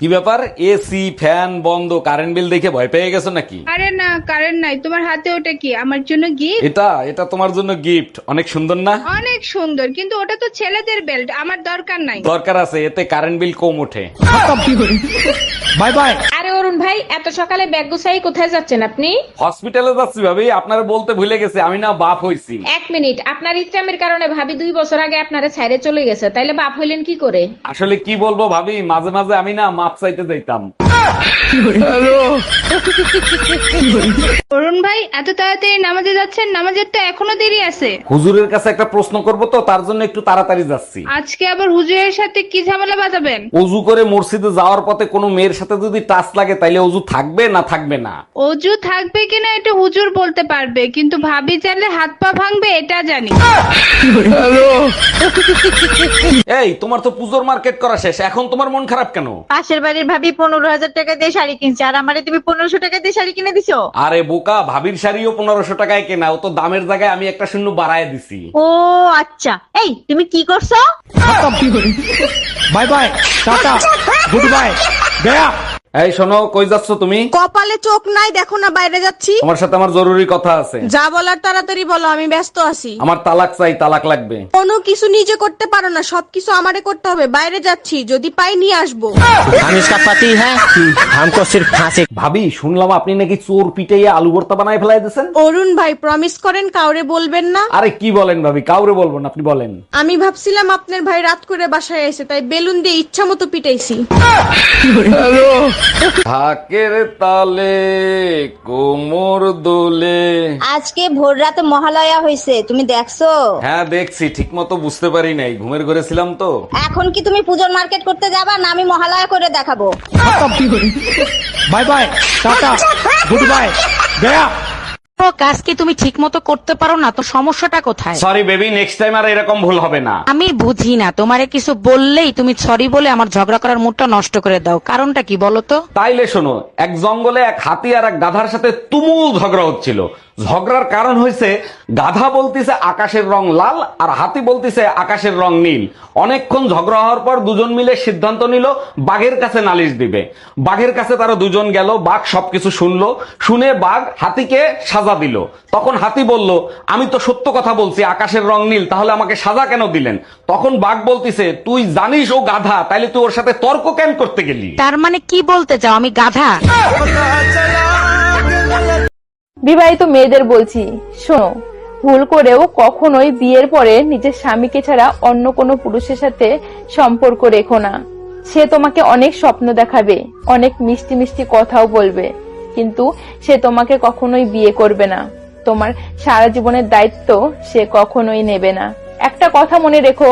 কি ব্যাপার, AC fan বন্ধ, কারেন্ট বিল দেখে ভয় পেয়ে গেছো নাকি? আরে না, কারেন্ট নাই। তোমার হাতে ওটা কি? আমার জন্য গিফট। এটা তোমার জন্য গিফট। অনেক সুন্দর না? অনেক সুন্দর, কিন্তু ওটা তো ছেলেদের বেল্ট, আমার দরকার নাই। দরকার আছে, এতে কারেন্ট বিল কম ওঠে। Bye bye. আরে অরুণ ভাই, এত সকালে ব্যাগ গুছাই কোথায় যাচ্ছেন আপনি? হসপিটালে যাচ্ছি ভাবি, আপনারা বলতে ভুলে গেছে আমি না বাপ হইছি। এক মিনিট, আপনার ইচ্ছামের কারণে ভাবি 2 বছর আগে আপনারে ছাইরে চলে গেছে, তাইলে বাপ হইলেন কি করে? আসলে কি বলবো ভাবি, মাঝে মাঝে আমি না মাপ চাইতে যাইতাম। অরুণ ভাই, এত তাড়াতাড়ি নামাজে যাচ্ছেন? নামাজের তো এখনো দেরি আছে। হুজুরের কাছে একটা প্রশ্ন করব তো, তার জন্য একটু তাড়াতাড়ি যাচ্ছি। আজকে আবার হুজুরের সাথে কি ঝামেলা বাঁধাবেন? অজু করে মসজিদে যাওয়ার পথে কোনো মেয়ের সাথে যদি টাচ লাগে তাইলে অজু থাকবে না থাকবে না? অজু থাকবে কিনা এটা হুজুর বলতে পারবে, কিন্তু ভাবি চাইলে হাত পা ভাঙবে এটা জানি। এই তোমার তো পুজোর মার্কেট করা শেষ, এখন তোমার মন খারাপ কেন? পাশের বাড়ির ভাবি 15,000 টাকা দিয়ে শাড়ি কিনছে, আর আমারে তুমি 1500 টাকা দিয়ে শাড়ি কিনে দিছো। আরে বোকা, ভাবির শাড়িও 1500 টাকায় কেনা, ও তো দামের জায়গায় আমি একটা শূন্য বাড়ায় দিছি। ও আচ্ছা, এই তুমি কি করছো? Bye bye, tata, good bye, Gaya. এই শোনো, কই যাচ্ছ তুমি? কপালে চোখ নাই দেখো না, বাইরে যাচ্ছি। তোমার সাথে আমার জরুরি কথা আছে। যা বলার তাড়াতাড়ি বলো, আমি ব্যস্ত আছি। আমার তালাক চাই, তালাক লাগবে। কোনো কিছু নিজে করতে পারো না, সবকিছু আমারে করতে হবে। বাইরে যাচ্ছি, যদি পাই নিয়ে আসবো। हम इसका पति है, हमको सिर्फ फांसी। ভাবি, শুনলাম আপনি নাকি চোর পিটাইয়া আলু ভর্তা বানায় ফেলাই দিয়েছেন। অরুণ ভাই, প্রমিস করেন কাউরে বলবেন না। আরে কি বলেন ভাবি, কাউরে বলবো না, আপনি বলেন। আমি ভাবছিলাম আপনার ভাই রাত করে বাসায় এসে, তাই বেলুন দিয়ে ইচ্ছা মতো পিটাইছি। ঢাকের তালে কোমর দোলে। আজকে ভোর রাতে মহালয়া হয়েছে, তুমি দেখছো? হ্যাঁ দেখছি, ঠিক মতো বুঝতে পারি নাই, ঘুমের ঘরে ছিলাম তো। এখন কি তুমি পুজোর মার্কেট করতে যাবা, না আমি মহালয়া করে দেখাবো? Bye bye, tata, good bye, Gaya. কাজ কি তুমি ঠিক মতো করতে পারো না? তো সমস্যাটা কোথায়? সরি বেবি, নেক্সট টাইম আর এরকম ভুল হবে না। আমি বুঝি না, তোমারে কিছু বললেই তুমি সরি বলে আমার ঝগড়া করার মুডটা নষ্ট করে দাও। কারণটা কি বলো তো? তাইলে শোনো, এক জঙ্গলে এক হাতি আর এক গাধার সাথে তুমুল ঝগড়া হচ্ছিল। ঝগড়ার কারণ হয়েছে গাধা বলতিছে আকাশের রং লাল আর হাতি বলতিছে আকাশের রং নীল। অনেকক্ষণ ঝগড়া হওয়ার পর দুজন মিলে সিদ্ধান্ত নিল বাঘের কাছে নালিশ দিবে। বাঘের কাছে তারা দুজন গেল, বাঘ সবকিছু শুনলো, শুনে বাঘ হাতিকে সাজা দিল। তখন হাতি বলল, আমি তো সত্য কথা বলছি, আকাশের রং নীল, তাহলে আমাকে সাজা কেন দিলেন? তখন বাঘ বলতিছে, তুই জানিস ও গাধা, তাইলে তুই ওর সাথে তর্ক কেন করতে গেলি? তার মানে কি বলতে চাও আমি গাধা? বিবাহিত মেয়েদের বলছি, শোনো, ভুল করেও কখনোই বিয়ের পরে নিজের স্বামীকে ছাড়া অন্য কোনো পুরুষের সাথে সম্পর্ক রেখো না। সে তোমাকে অনেক স্বপ্ন দেখাবে, অনেক মিষ্টি মিষ্টি কথাও বলবে, কিন্তু সে তোমাকে কখনোই বিয়ে করবে না। তোমার সারা জীবনের দায়িত্ব সে কখনোই নেবে না। একটা কথা মনে রেখো,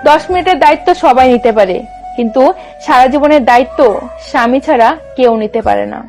10 মিনিটের দায়িত্ব সবাই নিতে পারে, কিন্তু সারা জীবনের দায়িত্ব স্বামী ছাড়া কেউ নিতে পারে না।